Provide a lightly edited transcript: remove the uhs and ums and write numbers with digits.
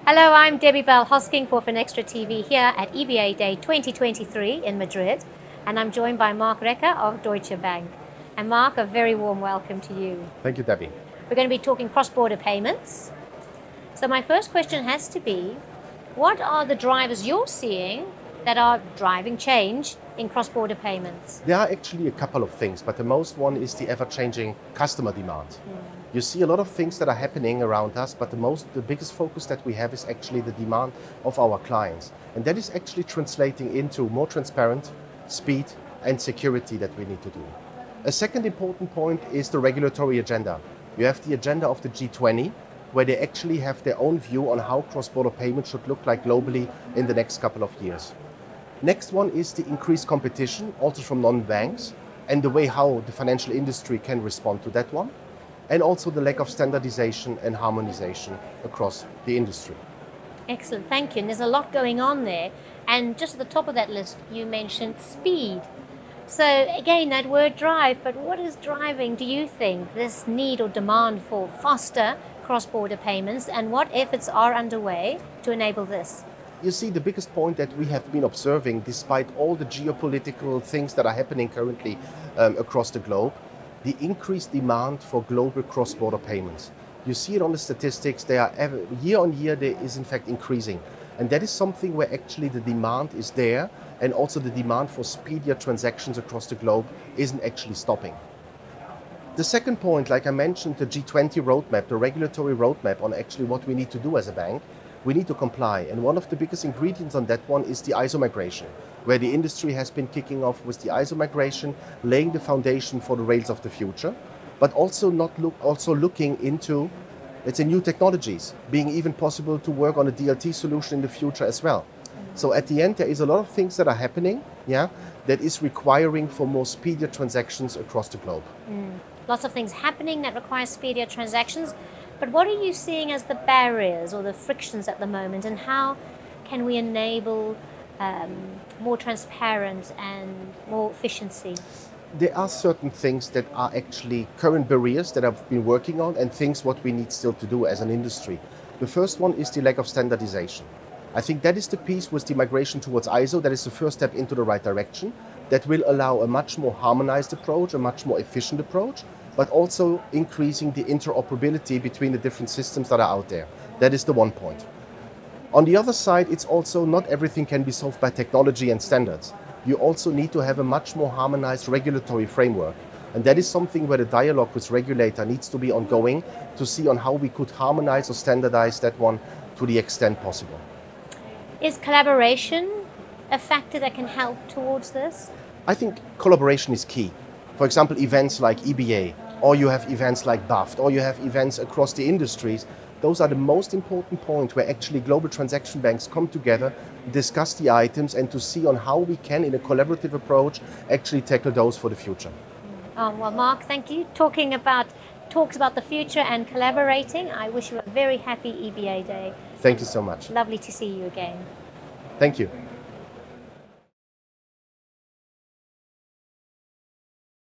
Hello, I'm Debbie Bell hosking for Finextra TV here at EBAday 2023 in Madrid, and I'm joined by Marc Recker of Deutsche Bank. And Marc, a very warm welcome to you. Thank you, Debbie. We're going to be talking cross-border payments. So my first question has to be, what are the drivers you're seeing that are driving change in cross-border payments? There are actually a couple of things, but the most one is the ever-changing customer demand. You see a lot of things that are happening around us, but the biggest focus that we have is actually the demand of our clients. And that is actually translating into more transparent, speed and security that we need to do. A second important point is the regulatory agenda. You have the agenda of the G20, where they actually have their own view on how cross-border payments should look like globally in the next couple of years. Next one is the increased competition, also from non-banks, and the way how the financial industry can respond to that one, and also the lack of standardization and harmonization across the industry. Excellent, thank you. And there's a lot going on there. And just at the top of that list, you mentioned speed. So again, that word drive, but what is driving, do you think, this need or demand for faster cross-border payments, and what efforts are underway to enable this? You see, the biggest point that we have been observing, despite all the geopolitical things that are happening currently across the globe, the increased demand for global cross-border payments. You see it on the statistics, they are year on year, there is in fact increasing. And that is something where actually the demand is there, and also the demand for speedier transactions across the globe isn't actually stopping. The second point, like I mentioned, the G20 roadmap, the regulatory roadmap on actually what we need to do as a bank, we need to comply. And one of the biggest ingredients on that one is the ISO migration, where the industry has been kicking off with the ISO migration, laying the foundation for the rails of the future, but also looking into, let's say, new technologies, being even possible to work on a DLT solution in the future as well. So at the end, there is a lot of things that are happening, that is requiring for more speedier transactions across the globe. Lots of things happening that require speedier transactions, but what are you seeing as the barriers or the frictions at the moment, and how can we enable more transparent and more efficiency? There are certain things that are actually current barriers that I've been working on, and things what we need still to do as an industry. The first one is the lack of standardization. I think that is the piece with the migration towards ISO, that is the first step into the right direction. That will allow a much more harmonized approach, a much more efficient approach, but also increasing the interoperability between the different systems that are out there. That is the one point. On the other side, it's also not everything can be solved by technology and standards. You also need to have a much more harmonized regulatory framework. And that is something where the dialogue with regulator needs to be ongoing to see on how we could harmonize or standardize that one to the extent possible. Is collaboration a factor that can help towards this? I think collaboration is key. For example, events like EBA, or you have events like BAFT, or you have events across the industries. Those are the most important point where actually global transaction banks come together, discuss the items, and to see on how we can, in a collaborative approach, actually tackle those for the future. Well, Marc, thank you. Talks about the future and collaborating. I wish you a very happy EBA day. Thank you so much. Lovely to see you again. Thank you.